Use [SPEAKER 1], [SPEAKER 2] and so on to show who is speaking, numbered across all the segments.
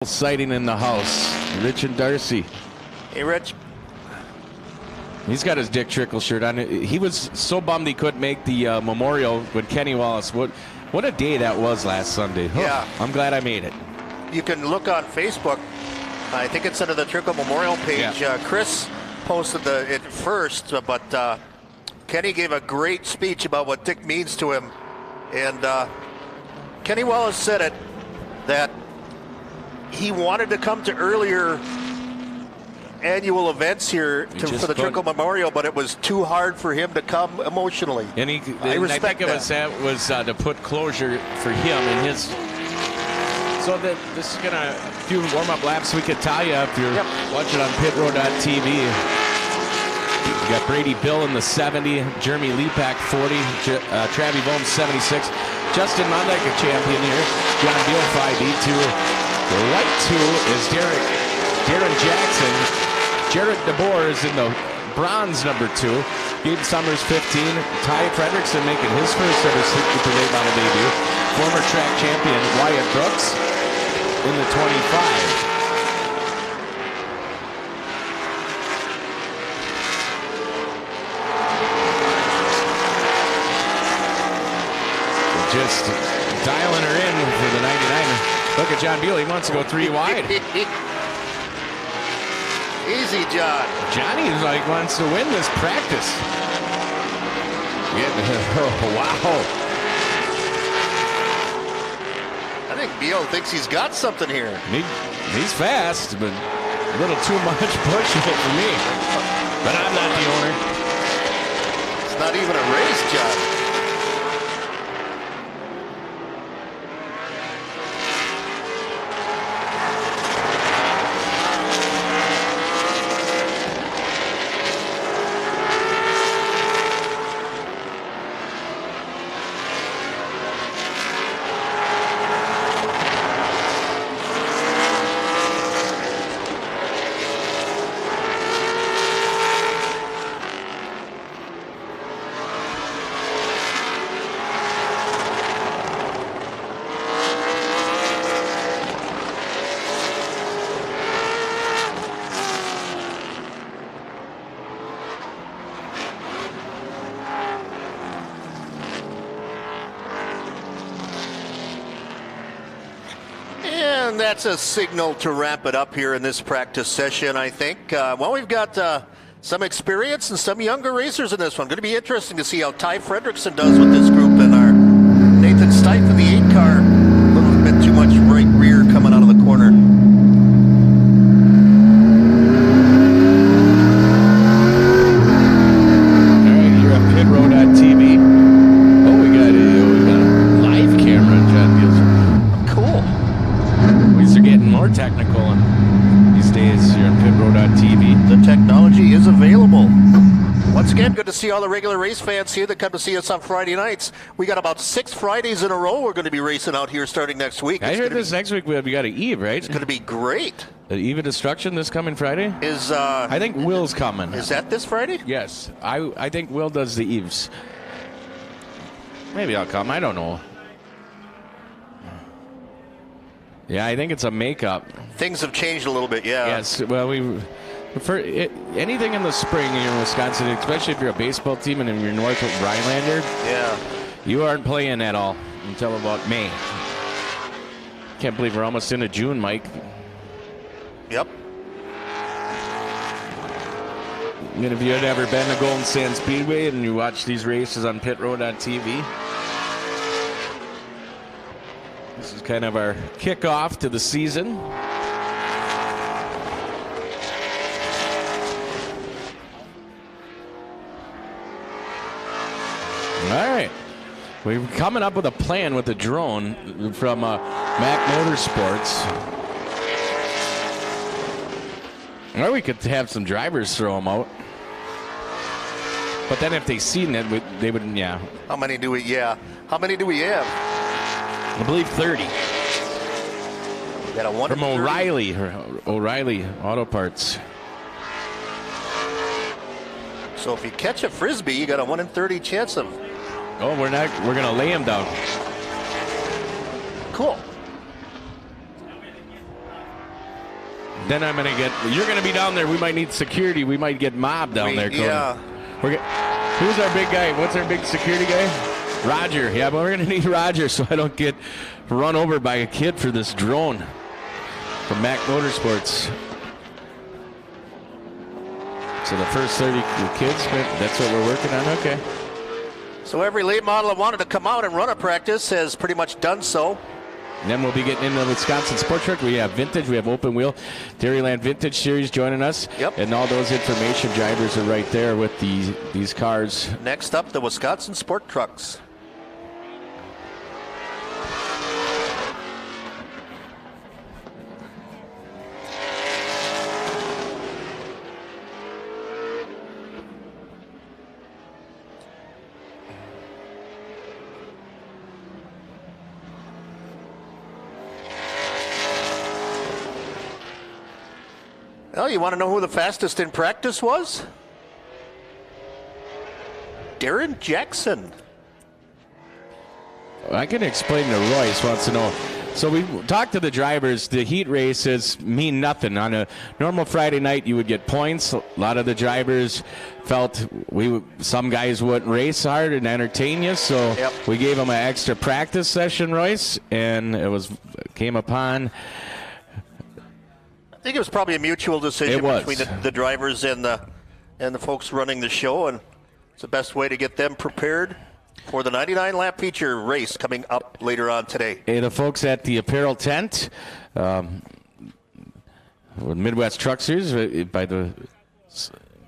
[SPEAKER 1] Sighting in the house. Rich and Darcy.
[SPEAKER 2] Hey, Rich.
[SPEAKER 1] He's got his Dick Trickle shirt on. He was so bummed he couldn't make the memorial with Kenny Wallace. What a day that was last Sunday.
[SPEAKER 2] Yeah.
[SPEAKER 1] I'm glad I made it.
[SPEAKER 2] You can look on Facebook. I think it's under the Trickle Memorial page.
[SPEAKER 1] Yeah.
[SPEAKER 2] Chris posted it first, but Kenny gave a great speech about what Dick means to him. And Kenny Wallace said it, that he wanted to come to earlier annual events here for the Trickle Memorial, but it was too hard for him to come emotionally.
[SPEAKER 1] And I think it was to put closure for him and his. So that this is gonna few warm-up laps we could tell you if you're watching on pitrow.tv. You got Brady Bill in the 70, Jeremy Lepak 40, Travi Bohm 76, Justin Mondek a champion here, John Beal 5'8", the white 2 is Darren Jackson. Jared DeBoer is in the bronze number 2. Gabe Summers 15. Ty Fredrickson making his first ever 60 late model debut. Former track champion Wyatt Brooks in the 25. Just dialing her in for the 99. Look at John Beal. He wants to go 3 wide.
[SPEAKER 2] Easy, John.
[SPEAKER 1] Johnny wants to win this practice. Oh, wow.
[SPEAKER 2] I think Beal thinks he's got something here.
[SPEAKER 1] He's fast, but a little too much pushing it for me. But I'm not the owner.
[SPEAKER 2] It's not even a race, John. And that's a signal to wrap it up here in this practice session, I think. Well, we've got some experience and some younger racers in this one. Going to be interesting to see how Ty Fredrickson does with this group, and our Nathan Stipe in the 8 car. A little bit too much right rear coming out of the corner.
[SPEAKER 1] All right, you're on pitrow.tv. Oh, we got a live camera, John Beals.
[SPEAKER 2] Cool.
[SPEAKER 1] They're getting more technical these days here on pitrow.tv.
[SPEAKER 2] The technology is available. Once again, good to see all the regular race fans here that come to see us on Friday nights. We got about 6 Fridays in a row we're going to be racing out here starting next week.
[SPEAKER 1] I heard this next week we got an Eve, right?
[SPEAKER 2] It's going to be great.
[SPEAKER 1] The Eve of Destruction this coming Friday? I think Will's coming.
[SPEAKER 2] Is that this Friday?
[SPEAKER 1] Yes. I think Will does the Eves. Maybe I'll come. I don't know. Yeah, I think it's a makeup.
[SPEAKER 2] Things have changed a little bit, yeah.
[SPEAKER 1] Yes, well, anything in the spring here in Wisconsin, especially if you're a baseball team and you're north of Rhinelander, you aren't playing at all until about May. Can't believe we're almost into June, Mike.
[SPEAKER 2] Yep.
[SPEAKER 1] And if you had ever been to Golden Sands Speedway and you watch these races on pitrow.tv, this is kind of our kickoff to the season. All right. We're coming up with a plan with the drone from Mac Motorsports. Or we could have some drivers throw them out. But then if they seen it, they wouldn't, yeah.
[SPEAKER 2] How many do we have?
[SPEAKER 1] I believe 30.
[SPEAKER 2] We got a 1
[SPEAKER 1] from O'Reilly Auto Parts.
[SPEAKER 2] So if you catch a frisbee, you got a 1 in 30 chance of.
[SPEAKER 1] Oh, we're gonna lay him down.
[SPEAKER 2] Cool.
[SPEAKER 1] Then you're going to be down there. We might need security. We might get mobbed down there, Cody.
[SPEAKER 2] Yeah.
[SPEAKER 1] Who's our big guy? What's our big security guy? Roger. Yeah, but we're going to need Roger so I don't get run over by a kid for this drone from Mac Motorsports. So the first 30 kids, that's what we're working on? Okay.
[SPEAKER 2] So every late model that wanted to come out and run a practice has pretty much done so.
[SPEAKER 1] And then we'll be getting into the Wisconsin Sport Truck. We have vintage, we have open wheel, Dairyland Vintage Series joining us.
[SPEAKER 2] Yep.
[SPEAKER 1] And all those information drivers are right there with these cars.
[SPEAKER 2] Next up, the Wisconsin Sport Trucks. Well, you want to know who the fastest in practice was? Darren Jackson.
[SPEAKER 1] I can explain to Royce wants to know. So we talked to the drivers. The heat races mean nothing. On a normal Friday night, you would get points. A lot of the drivers felt some guys wouldn't race hard and entertain you, so we gave them an extra practice session, Royce, and came upon.
[SPEAKER 2] I think it was probably a mutual decision between the drivers and the folks running the show, and it's the best way to get them prepared for the 99-lap feature race coming up later on today.
[SPEAKER 1] Hey, the folks at the apparel tent, Midwest Truck Series,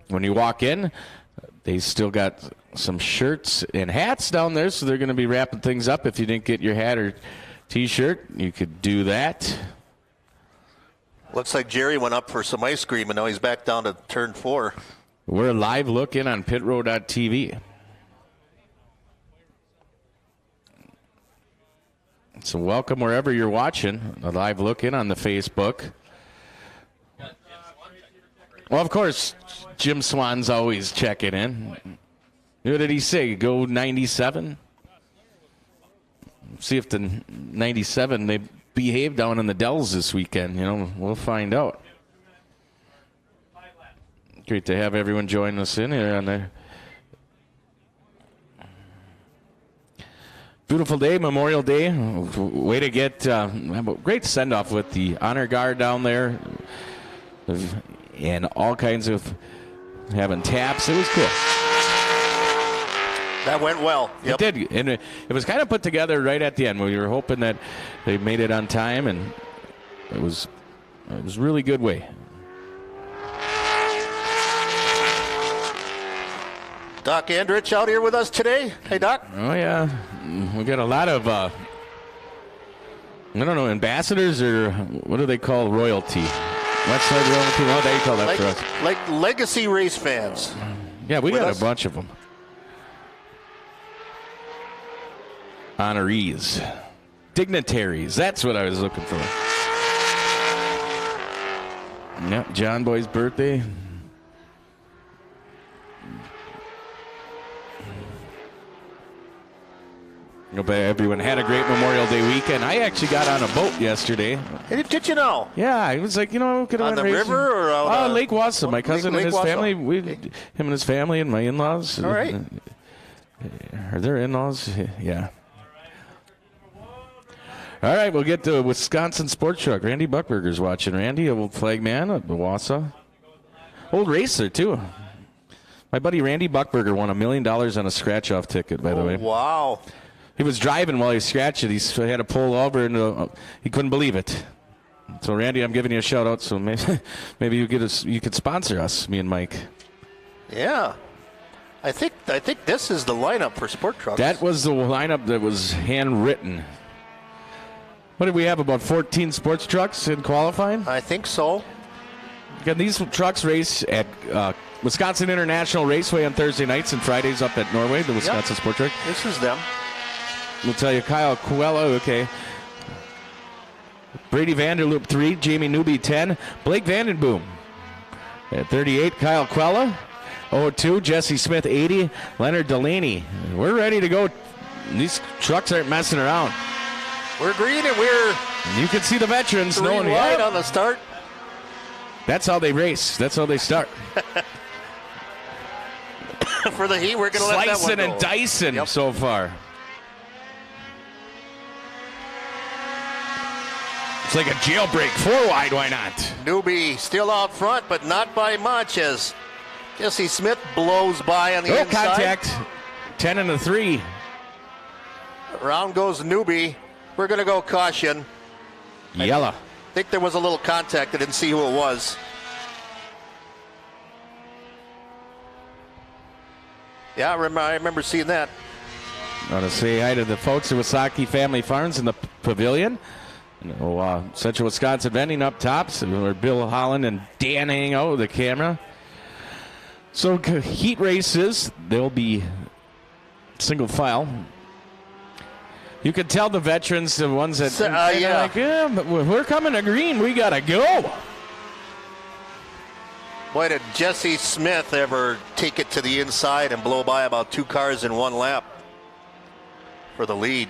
[SPEAKER 1] when you walk in, they still got some shirts and hats down there, so they're going to be wrapping things up. If you didn't get your hat or T-shirt, you could do that.
[SPEAKER 2] Looks like Jerry went up for some ice cream, and now he's back down to turn 4.
[SPEAKER 1] We're live looking on pitrow.tv. So welcome wherever you're watching. A live look in on the Facebook. Well, of course, Jim Swan's always checking in. What did he say? Go 97? See if the 97, they behave down in the Dells this weekend. We'll find out. Great to have everyone join us in here on the beautiful day, Memorial Day. Way to get great send-off with the honor guard down there and all kinds of having taps. It was cool.
[SPEAKER 2] That went well. Yep.
[SPEAKER 1] It did, and it was kind of put together right at the end. We were hoping that they made it on time, and it was really good way.
[SPEAKER 2] Doc Andrich out here with us today. Hey, Doc.
[SPEAKER 1] Oh, yeah. We got a lot of, I don't know, ambassadors, or what do they call royalty? Westside royalty? What do they call that for us?
[SPEAKER 2] Like legacy race fans.
[SPEAKER 1] Yeah, we got a bunch of them. Honorees. Dignitaries. That's what I was looking for. Yep, John Boy's birthday. Hope everyone had a great Memorial Day weekend. I actually got on a boat yesterday.
[SPEAKER 2] Hey, did you know?
[SPEAKER 1] Yeah, it was like, could have
[SPEAKER 2] on the river or
[SPEAKER 1] out Lake Wassa. My cousin and his
[SPEAKER 2] Wassa.
[SPEAKER 1] family, him and his family and my in-laws.
[SPEAKER 2] All right.
[SPEAKER 1] Are there in-laws? Yeah. All right, we'll get to Wisconsin Sports Truck. Randy Buckberger's watching. Randy, old flag man at Wassa. Old racer, too. My buddy Randy Buckberger won $1 million on a scratch-off ticket, by the way.
[SPEAKER 2] Wow.
[SPEAKER 1] He was driving while he scratched it. He had to pull over, and he couldn't believe it. So, Randy, I'm giving you a shout-out, so maybe you could sponsor us, me and Mike.
[SPEAKER 2] Yeah. I think this is the lineup for Sport Trucks.
[SPEAKER 1] That was the lineup that was handwritten. What did we have, about 14 sports trucks in qualifying?
[SPEAKER 2] I think so.
[SPEAKER 1] Again, these trucks race at Wisconsin International Raceway on Thursday nights and Fridays up at Norway, the Wisconsin Sport Truck.
[SPEAKER 2] This is them.
[SPEAKER 1] We'll tell you, Kyle Coelho, okay. Brady Vanderloop, 3. Jamie Newby, 10. Blake Vandenboom at 38. Kyle Quella, 02. Jesse Smith, 80. Leonard Delaney. We're ready to go. These trucks aren't messing around.
[SPEAKER 2] We're green, and we're
[SPEAKER 1] You can see the veterans
[SPEAKER 2] green
[SPEAKER 1] knowing
[SPEAKER 2] light on the start.
[SPEAKER 1] That's how they race. That's how they start.
[SPEAKER 2] For the heat, we're going to let that one
[SPEAKER 1] Slicing
[SPEAKER 2] go.
[SPEAKER 1] and dicing so far. It's like a jailbreak. 4 wide, why not?
[SPEAKER 2] Newbie still out front, but not by much as Jesse Smith blows by on the
[SPEAKER 1] No
[SPEAKER 2] inside.
[SPEAKER 1] contact. 10 and a 3.
[SPEAKER 2] Around goes Newbie. We're going to go caution.
[SPEAKER 1] Yellow.
[SPEAKER 2] I think there was a little contact. I didn't see who it was. Yeah, I remember seeing that.
[SPEAKER 1] I want to say hi to the folks at Wasaki Family Farms in the pavilion. Central Wisconsin vending up tops, where Bill Holland and Dan hang out with the camera. So heat races, they'll be single file. You can tell the veterans, the ones that like, but we're coming to green, we gotta go.
[SPEAKER 2] Boy, did Jesse Smith ever take it to the inside and blow by about 2 cars in 1 lap for the lead.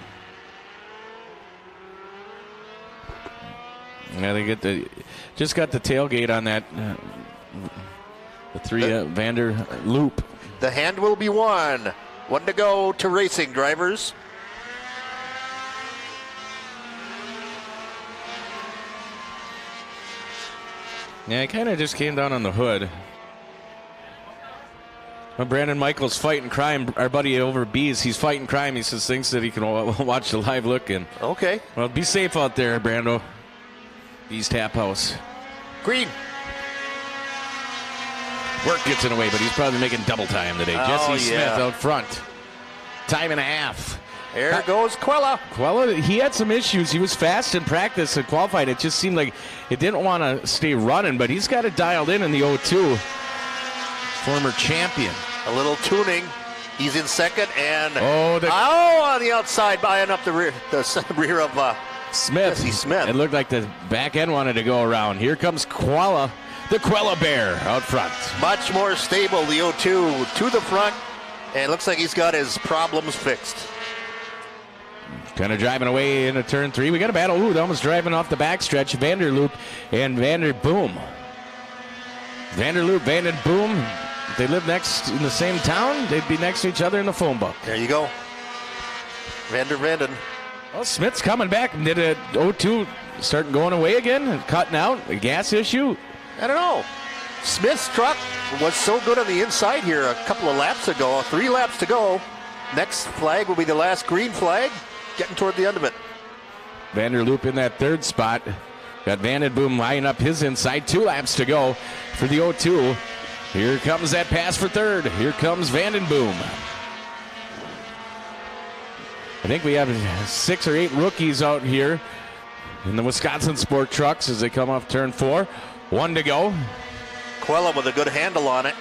[SPEAKER 1] Yeah, they just got the tailgate on that. The 3 Vander Loop.
[SPEAKER 2] The hand will be won. 1 to go to racing drivers.
[SPEAKER 1] Yeah, it kind of just came down on the hood. Well, Brandon Michaels fighting crime. Our buddy over Bees, he's fighting crime. He says thinks that he can watch the live look. And
[SPEAKER 2] okay.
[SPEAKER 1] Well, be safe out there, Brando. Bees Tap House.
[SPEAKER 2] Green.
[SPEAKER 1] Work gets in the way, but he's probably making double time today. Jesse Smith out front. Time and a half.
[SPEAKER 2] There goes Quella.
[SPEAKER 1] Quella, he had some issues. He was fast in practice and qualified. It just seemed like it didn't want to stay running, but he's got it dialed in the 0-2. Former champion.
[SPEAKER 2] A little tuning. He's in second and
[SPEAKER 1] on
[SPEAKER 2] the outside, buying up the rear of
[SPEAKER 1] Smith.
[SPEAKER 2] Jesse Smith.
[SPEAKER 1] It looked like the back end wanted to go around. Here comes Quella, the Quella Bear out front.
[SPEAKER 2] Much more stable, the 0-2 to the front, and it looks like he's got his problems fixed.
[SPEAKER 1] Kind of driving away into turn 3. We got a battle. Ooh, they're almost driving off the backstretch. Vanderloop and Vanderboom. Vanderloop, Vanderboom. If they live next in the same town, they'd be next to each other in the phone book.
[SPEAKER 2] There you go. Vanden.
[SPEAKER 1] Well, Smith's coming back. Did a 0-2 start going away again? Cutting out. A gas issue?
[SPEAKER 2] I don't know. Smith's truck was so good on the inside here a couple of laps ago. 3 laps to go. Next flag will be the last green flag. Getting toward the end of it.
[SPEAKER 1] Vanderloop in that 3rd spot. Got Vandenboom lining up his inside. 2 laps to go for the 0-2. Here comes that pass for 3rd. Here comes Vandenboom. I think we have 6 or 8 rookies out here in the Wisconsin Sport trucks as they come off turn 4. 1 to go.
[SPEAKER 2] Quella with a good handle on it.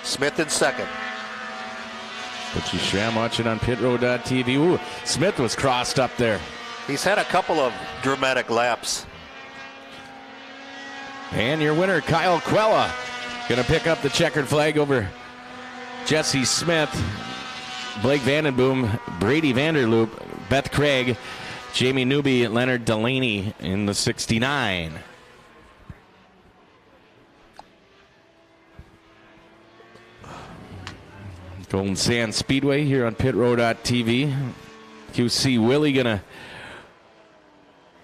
[SPEAKER 2] Smith in second.
[SPEAKER 1] But you Schramm watching on pitroad.tv. Ooh, Smith was crossed up there.
[SPEAKER 2] He's had a couple of dramatic laps.
[SPEAKER 1] And your winner, Kyle Quella, going to pick up the checkered flag over Jesse Smith, Blake Vandenboom, Brady Vanderloop, Beth Craig, Jamie Newby, Leonard Delaney in the 69. Golden Sands Speedway here on pitroad.tv. QC Willie going to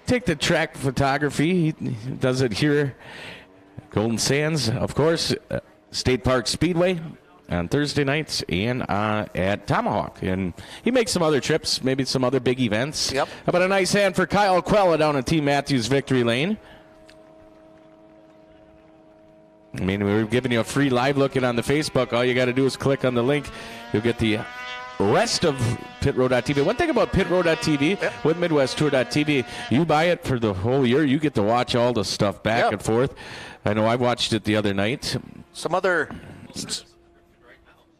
[SPEAKER 1] take the track photography. He does it here. Golden Sands, of course, State Park Speedway on Thursday nights and at Tomahawk. And he makes some other trips, maybe some other big events.
[SPEAKER 2] Yep.
[SPEAKER 1] How about a nice hand for Kyle Quella down in Team Matthews Victory Lane? I mean, we're giving you a free live look in on the Facebook. All you got to do is click on the link. You'll get the rest of pitroad.tv. One thing about pitroad.tv with midwesttour.tv, you buy it for the whole year. You get to watch all the stuff back and forth. I know I watched it the other night.
[SPEAKER 2] Some other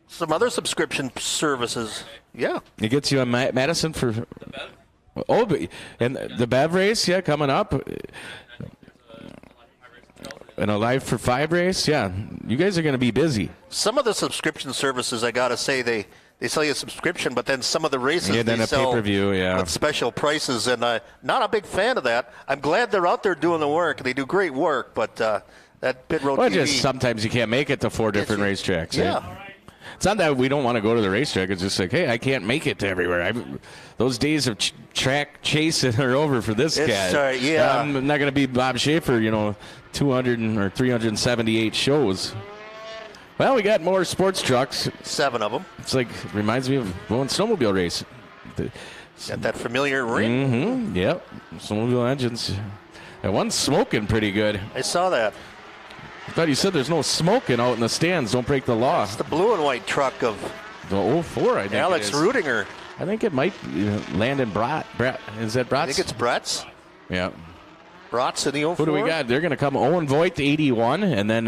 [SPEAKER 2] subscription services. Yeah.
[SPEAKER 1] It gets you on Madison for... Oh, and the Bev race, coming up. And a Live for 5 race, you guys are going to be busy.
[SPEAKER 2] Some of the subscription services, I got to say, they sell you a subscription, but then some of the races
[SPEAKER 1] then
[SPEAKER 2] they
[SPEAKER 1] a
[SPEAKER 2] sell
[SPEAKER 1] pay-per-view,
[SPEAKER 2] with special prices, and not a big fan of that. I'm glad they're out there doing the work. They do great work, but That pit road
[SPEAKER 1] Well,
[SPEAKER 2] TV.
[SPEAKER 1] just sometimes you can't make it to 4 different racetracks.
[SPEAKER 2] Yeah.
[SPEAKER 1] Right? It's not that we don't want to go to the racetrack. It's just like, hey, I can't make it to everywhere. Those days of track chasing are over for this guy.
[SPEAKER 2] Yeah.
[SPEAKER 1] I'm not going to be Bob Schaefer, 200 or 378 shows. Well, we got more sports trucks.
[SPEAKER 2] 7 of them.
[SPEAKER 1] It's like, reminds me of going snowmobile race.
[SPEAKER 2] Got that familiar ring.
[SPEAKER 1] Mm-hmm. Yep. Snowmobile engines. That one's smoking pretty good.
[SPEAKER 2] I saw that.
[SPEAKER 1] I thought you said there's no smoking out in the stands. Don't break the law.
[SPEAKER 2] It's the blue and white truck of
[SPEAKER 1] the 04, I think.
[SPEAKER 2] Alex
[SPEAKER 1] it is.
[SPEAKER 2] Rudinger.
[SPEAKER 1] I think it might be Landon Brott. Is that Brott's?
[SPEAKER 2] I think it's Brett's.
[SPEAKER 1] Yeah.
[SPEAKER 2] Brott's in the 04.
[SPEAKER 1] Who do we got? They're going to come Owen Voigt, 81, and then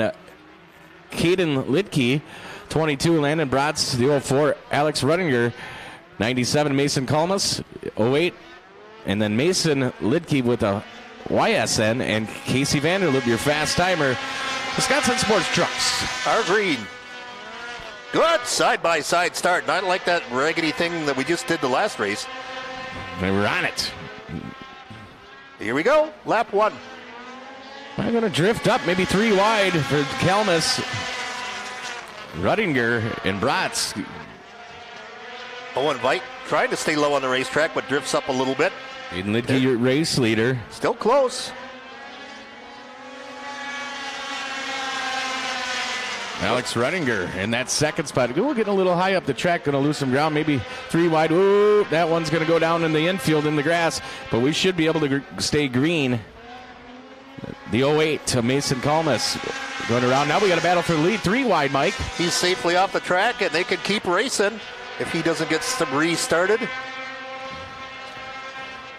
[SPEAKER 1] Caden Litke, 22. Landon Brott's, the 04. Alex Rudinger, 97. Mason Kalmus, 08. And then Mason Lidke with a YSN, and Casey Vanderloop, your fast timer. Wisconsin Sports Trucks.
[SPEAKER 2] Our green. Good side-by-side start. Not like that raggedy thing that we just did the last race.
[SPEAKER 1] They were on it.
[SPEAKER 2] Here we go. Lap 1.
[SPEAKER 1] I'm going to drift up, maybe 3 wide for Kalmus, Rudinger, and Bratz.
[SPEAKER 2] Owen Veit trying to stay low on the racetrack, but drifts up a little bit.
[SPEAKER 1] Aiden Lidke, your race leader.
[SPEAKER 2] Still close.
[SPEAKER 1] Alex Rudinger in that second spot. We're getting a little high up the track, going to lose some ground, maybe 3 wide. Ooh, that one's going to go down in the infield in the grass, but we should be able to stay green. The 08 to Mason Kalmus going around. Now we got a battle for the lead. 3 wide, Mike.
[SPEAKER 2] He's safely off the track, and they can keep racing if he doesn't get restarted.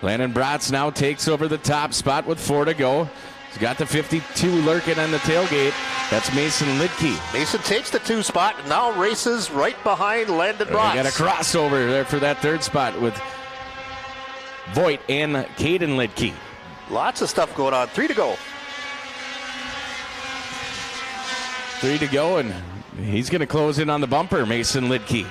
[SPEAKER 1] Landon Bratz now takes over the top spot with 4 to go. He's got the 52 lurking on the tailgate. That's Mason Lidke.
[SPEAKER 2] Mason takes the 2 spot and now races right behind Landon Bratz.
[SPEAKER 1] We got a crossover there for that 3rd spot with Voigt and Caden Lidke.
[SPEAKER 2] Lots of stuff going on. 3 to go.
[SPEAKER 1] 3 to go, and he's going to close in on the bumper, Mason Lidke.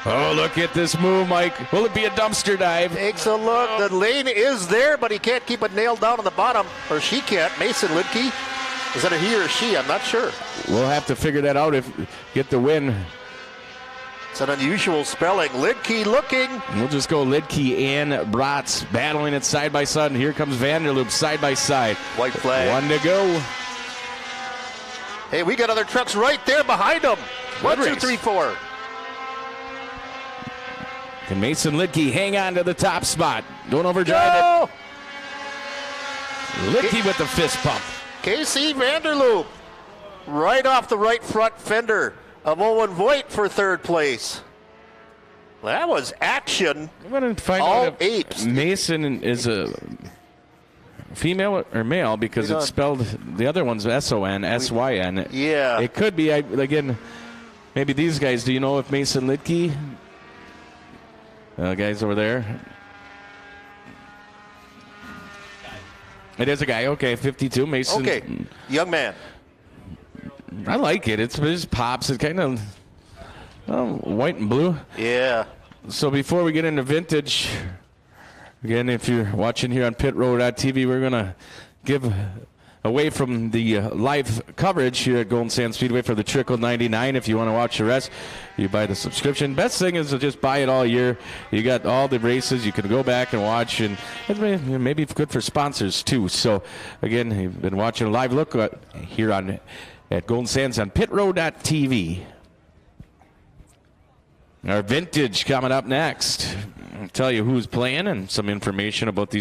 [SPEAKER 1] Oh, look at this move, Mike. Will it be a dumpster dive?
[SPEAKER 2] Takes a look. The lane is there, but he can't keep it nailed down on the bottom. Or she can't. Mason Lidke. Is that a he or a she? I'm not sure.
[SPEAKER 1] We'll have to figure that out if get the win.
[SPEAKER 2] It's an unusual spelling. Lidke looking.
[SPEAKER 1] We'll just go Lidke and Bratz battling it side by side. And here comes Vanderloop side by side.
[SPEAKER 2] White flag.
[SPEAKER 1] 1 to go.
[SPEAKER 2] Hey, we got other trucks right there behind them. 1, 2,
[SPEAKER 1] race.
[SPEAKER 2] 3, 4.
[SPEAKER 1] Can Mason Lidke hang on to the top spot? Don't overdrive it. Lidke with the fist pump.
[SPEAKER 2] Casey Vanderloop. Right off the right front fender of Owen Voigt for 3rd place. That was action.
[SPEAKER 1] I'm going to find
[SPEAKER 2] All
[SPEAKER 1] out if
[SPEAKER 2] 8.
[SPEAKER 1] Mason is a female or male because it's spelled, the other one's S-O-N, S-Y-N.
[SPEAKER 2] Yeah.
[SPEAKER 1] It could be, again, maybe these guys. Do you know if Mason Lidke, guys over there? It is a guy. Okay, 52. Mason.
[SPEAKER 2] Okay, young man.
[SPEAKER 1] I like it. It just pops. It's kind of white and blue.
[SPEAKER 2] Yeah.
[SPEAKER 1] So before we get into vintage, again, if you're watching here on pitrow.tv, we're going to give away from the live coverage here at Golden Sands Speedway for the Trickle 99. If you want to watch the rest, you buy the subscription. Best thing is to just buy it all year. You got all the races. You can go back and watch, and maybe it's good for sponsors too. So again, you've been watching a live look here at Golden Sands on pitrow.tv. Our vintage coming up next. I'll tell you who's playing and some information about these